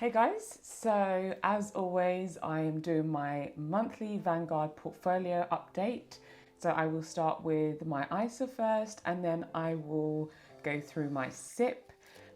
Hey guys, so as always, I am doing my monthly Vanguard portfolio update. So I will start with my ISA first, and then I will go through my SIPP.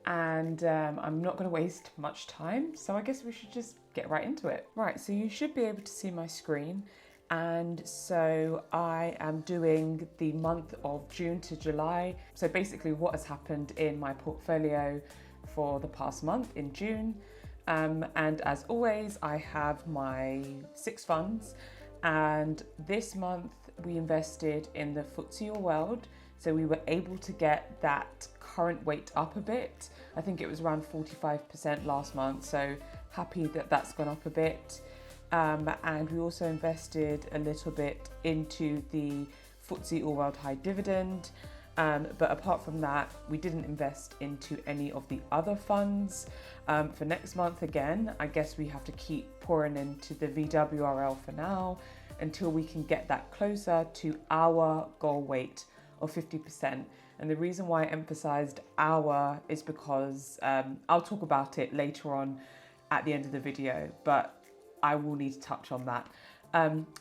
And I'm not going to waste much time, so I guess we should just get right into it. Right, so you should be able to see my screen. And so I am doing the month of June to July. So basically what has happened in my portfolio for the past month in June. And as always, I have my 6 funds, and this month we invested in the FTSE All World. So we were able to get that current weight up a bit. I think it was around 45% last month, so happy that that's gone up a bit. And we also invested a little bit into the FTSE All World High Dividend. But apart from that, we didn't invest into any of the other funds. For next month, again, I guess we have to keep pouring into the VWRL for now until we can get that closer to our goal weight of 50%. And the reason why I emphasized our is because I'll talk about it later on at the end of the video, but I will need to touch on that.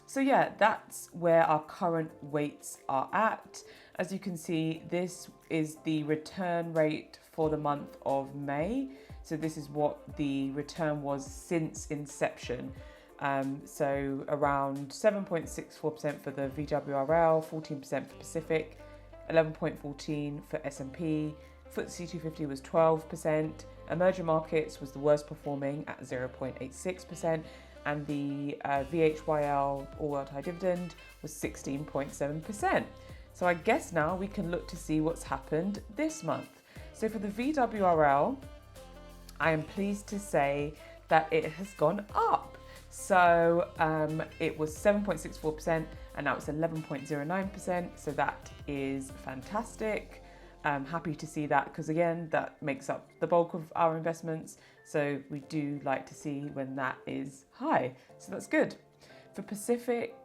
So yeah, that's where our current weights are at. As you can see, this is the return rate for the month of May. So this is what the return was since inception. So around 7.64% for the VWRL, 14% for Pacific, 11.14% for S&P, FTSE 250 was 12%, emerging markets was the worst performing at 0.86%, and the VHYL All World High Dividend was 16.7%. So I guess now we can look to see what's happened this month. So for the VWRL, I am pleased to say that it has gone up. So it was 7.64% and now it's 11.09%. So that is fantastic. I'm happy to see that because again, that makes up the bulk of our investments. So we do like to see when that is high. So that's good. For Pacific,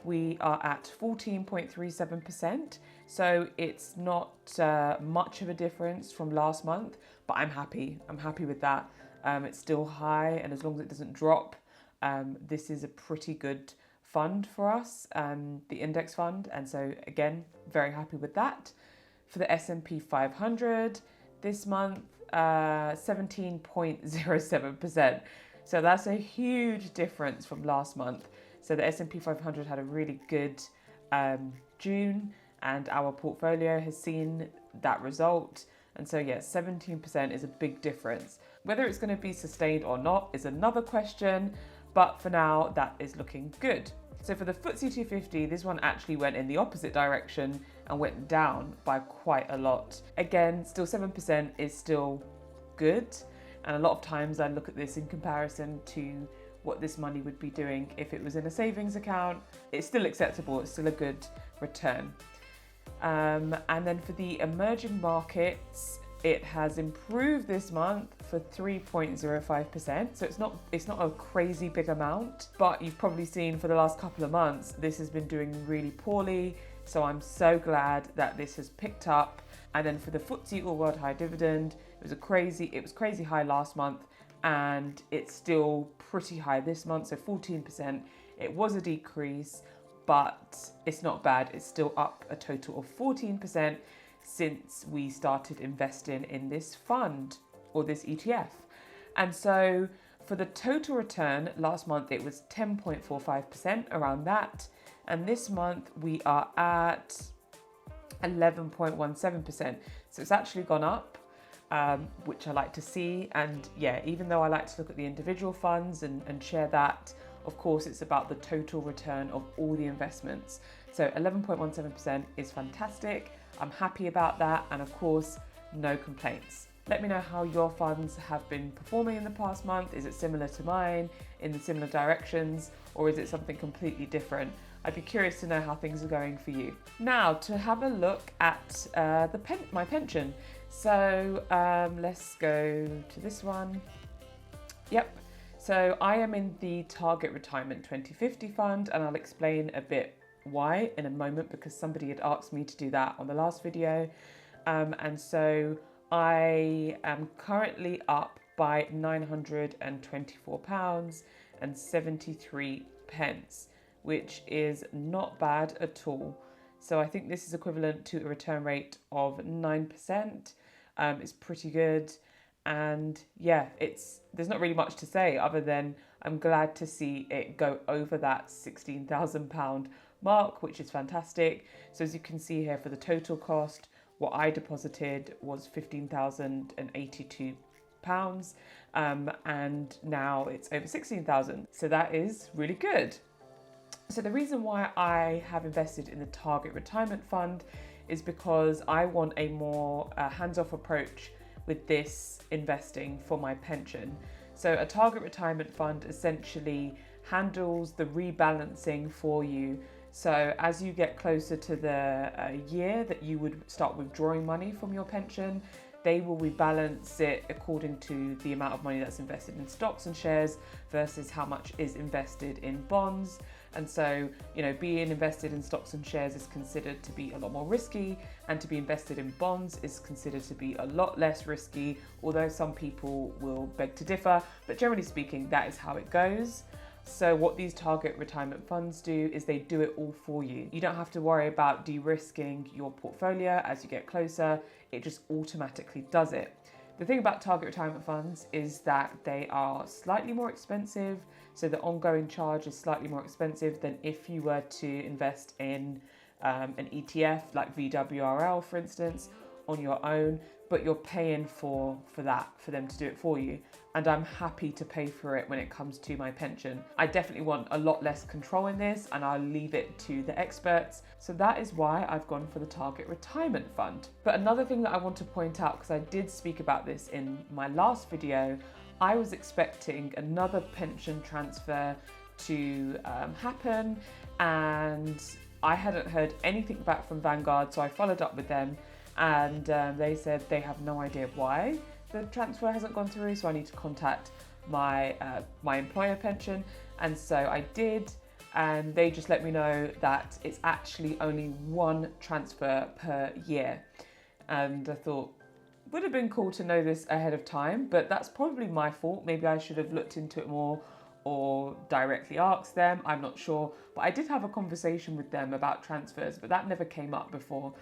we are at 14.37%. So it's not much of a difference from last month, but I'm happy. I'm happy with that. It's still high, and as long as it doesn't drop, this is a pretty good fund for us, the index fund. And so again, very happy with that. For the S&P 500 this month, 17.07%. So that's a huge difference from last month. So the S&P 500 had a really good June, and our portfolio has seen that result. And so yeah, 17% is a big difference. Whether it's going to be sustained or not is another question, but for now that is looking good. So for the FTSE 250, this one actually went in the opposite direction and went down by quite a lot. Again, still 7% is still good. And a lot of times I look at this in comparison to what this money would be doing if it was in a savings account. It's still acceptable, it's still a good return. And then for the emerging markets, it has improved this month for 3.05%. So it's not a crazy big amount, but you've probably seen for the last couple of months, this has been doing really poorly. So I'm so glad that this has picked up. And then for the FTSE All World High Dividend, it was crazy high last month, and it's still pretty high this month. So 14%, it was a decrease, but it's not bad. It's still up a total of 14% since we started investing in this fund or this ETF. And so for the total return last month, it was 10.45%, around that. And this month we are at 11.17%. So it's actually gone up, which I like to see. And yeah, even though I like to look at the individual funds and share that, of course, it's about the total return of all the investments. So 11.17% is fantastic. I'm happy about that. And of course, no complaints. Let me know how your funds have been performing in the past month. Is it similar to mine, in the similar directions, or is it something completely different? I'd be curious to know how things are going for you. Now, to have a look at my pension. So let's go to this one. Yep. So I am in the Target Retirement 2050 fund, and I'll explain a bit why in a moment because somebody had asked me to do that on the last video. And so I am currently up by £924.73, which is not bad at all. So I think this is equivalent to a return rate of 9%. It's pretty good. And yeah, there's not really much to say other than I'm glad to see it go over that £16,000 mark, which is fantastic. So as you can see here, for the total cost, what I deposited was £15,082, and now it's over 16,000. So that is really good. So the reason why I have invested in the Target Retirement Fund is because I want a more hands-off approach with this investing for my pension. So a Target Retirement Fund essentially handles the rebalancing for you. So as you get closer to the year that you would start withdrawing money from your pension, they will rebalance it according to the amount of money that's invested in stocks and shares versus how much is invested in bonds. And so, being invested in stocks and shares is considered to be a lot more risky, and to be invested in bonds is considered to be a lot less risky, although some people will beg to differ. But generally speaking, that is how it goes. So what these Target Retirement Funds do is they do it all for you. You don't have to worry about de-risking your portfolio as you get closer. It just automatically does it. The thing about Target Retirement Funds is that they are slightly more expensive. So the ongoing charge is slightly more expensive than if you were to invest in an ETF like VWRL, for instance, on your own, but you're paying for them to do it for you. And I'm happy to pay for it when it comes to my pension. I definitely want a lot less control in this, and I'll leave it to the experts. So that is why I've gone for the Target Retirement Fund. But another thing that I want to point out, because I did speak about this in my last video, I was expecting another pension transfer to happen, and I hadn't heard anything back from Vanguard, so I followed up with them, and they said they have no idea why the transfer hasn't gone through, so I need to contact my employer pension. And so I did, and they just let me know that it's actually only one transfer per year. And I thought, would have been cool to know this ahead of time, but that's probably my fault. Maybe I should have looked into it more or directly asked them, I'm not sure. But I did have a conversation with them about transfers, but that never came up before.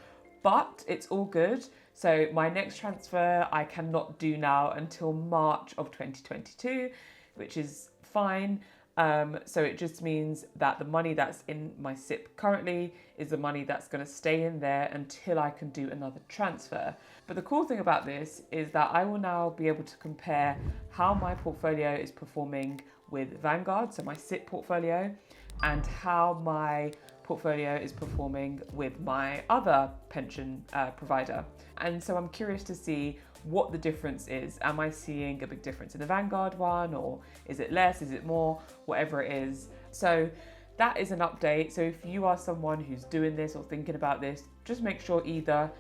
But it's all good. So my next transfer I cannot do now until March of 2022, which is fine. So it just means that the money that's in my SIPP currently is the money that's going to stay in there until I can do another transfer. But the cool thing about this is that I will now be able to compare how my portfolio is performing with Vanguard, so my SIPP portfolio, and how my portfolio is performing with my other pension provider. And so I'm curious to see what the difference is. Am I seeing a big difference in the Vanguard one, or is it less, is it more, whatever it is. So that is an update. So if you are someone who's doing this or thinking about this, just make sure either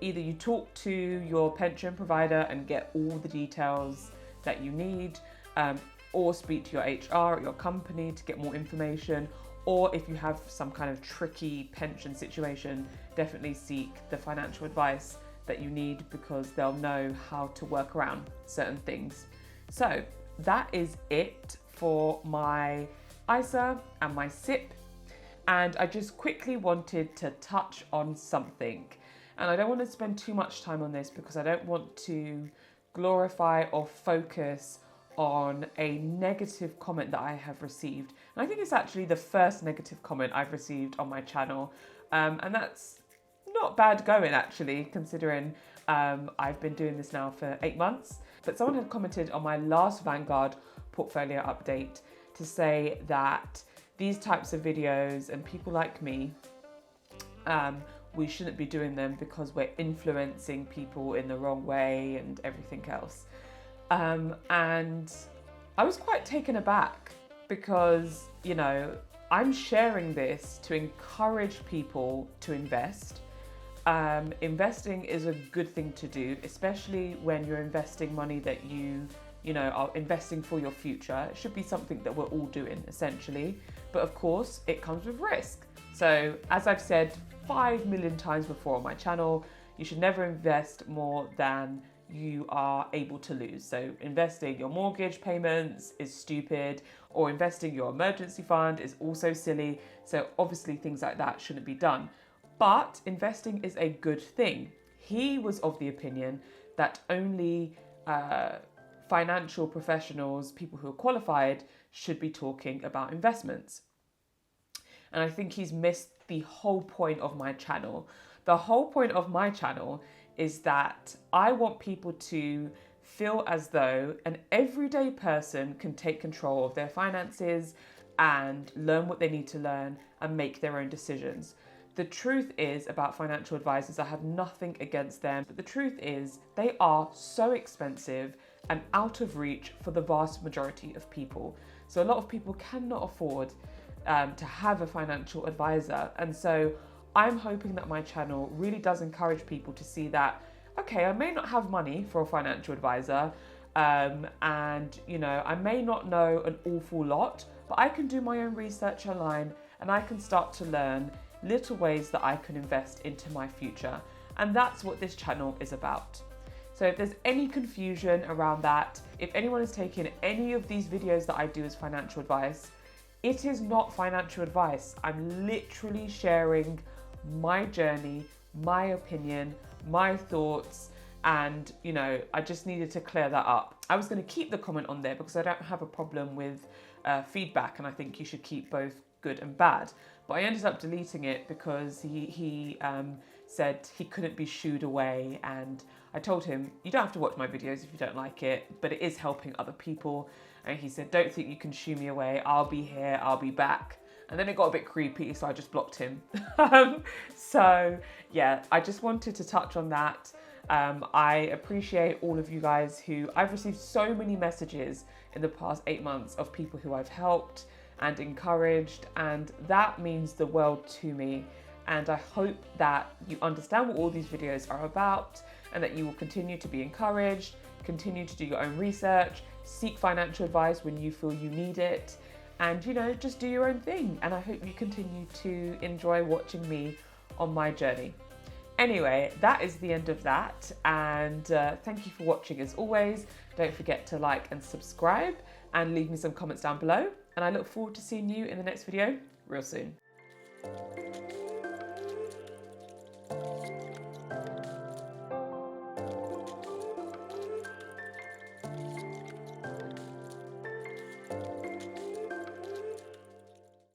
you talk to your pension provider and get all the details that you need, or speak to your HR at your company to get more information. Or if you have some kind of tricky pension situation, definitely seek the financial advice that you need, because they'll know how to work around certain things. So that is it for my ISA and my SIPP. And I just quickly wanted to touch on something. And I don't want to spend too much time on this because I don't want to glorify or focus on a negative comment that I have received. And I think it's actually the first negative comment I've received on my channel. And that's not bad going, actually, considering I've been doing this now for 8 months. But someone had commented on my last Vanguard portfolio update to say that these types of videos and people like me, we shouldn't be doing them because we're influencing people in the wrong way and everything else. And I was quite taken aback because, I'm sharing this to encourage people to invest. Investing is a good thing to do, especially when you're investing money that you are investing for your future. It should be something that we're all doing, essentially. But of course, it comes with risk. So as I've said 5 million times before on my channel, you should never invest more than you are able to lose. So investing your mortgage payments is stupid, or investing your emergency fund is also silly. So obviously things like that shouldn't be done. But investing is a good thing. He was of the opinion that only financial professionals, people who are qualified, should be talking about investments. And I think he's missed the whole point of my channel. The whole point of my channel is that I want people to feel as though an everyday person can take control of their finances and learn what they need to learn and make their own decisions. The truth is about financial advisors, I have nothing against them, but the truth is they are so expensive and out of reach for the vast majority of people. So a lot of people cannot afford to have a financial advisor. And so I'm hoping that my channel really does encourage people to see that, okay, I may not have money for a financial advisor, and you know, I may not know an awful lot, but I can do my own research online and I can start to learn little ways that I can invest into my future. And that's what this channel is about. So if there's any confusion around that, if anyone is taking any of these videos that I do as financial advice, it is not financial advice. I'm literally sharing my journey, my opinion, my thoughts, and you know, I just needed to clear that up. I was going to keep the comment on there because I don't have a problem with feedback, and I think you should keep both good and bad. But I ended up deleting it because he said he couldn't be shooed away, and I told him, you don't have to watch my videos if you don't like it, but it is helping other people. And he said, don't think you can shoo me away, I'll be here, I'll be back. And then it got a bit creepy, so I just blocked him. So yeah, I just wanted to touch on that. I appreciate all of you guys I've received so many messages in the past 8 months of people who I've helped and encouraged, and that means the world to me. And I hope that you understand what all these videos are about, and that you will continue to be encouraged, continue to do your own research, seek financial advice when you feel you need it, and you know, just do your own thing. And I hope you continue to enjoy watching me on my journey. Anyway, that is the end of that, and thank you for watching as always. Don't forget to like and subscribe and leave me some comments down below, and I look forward to seeing you in the next video real soon.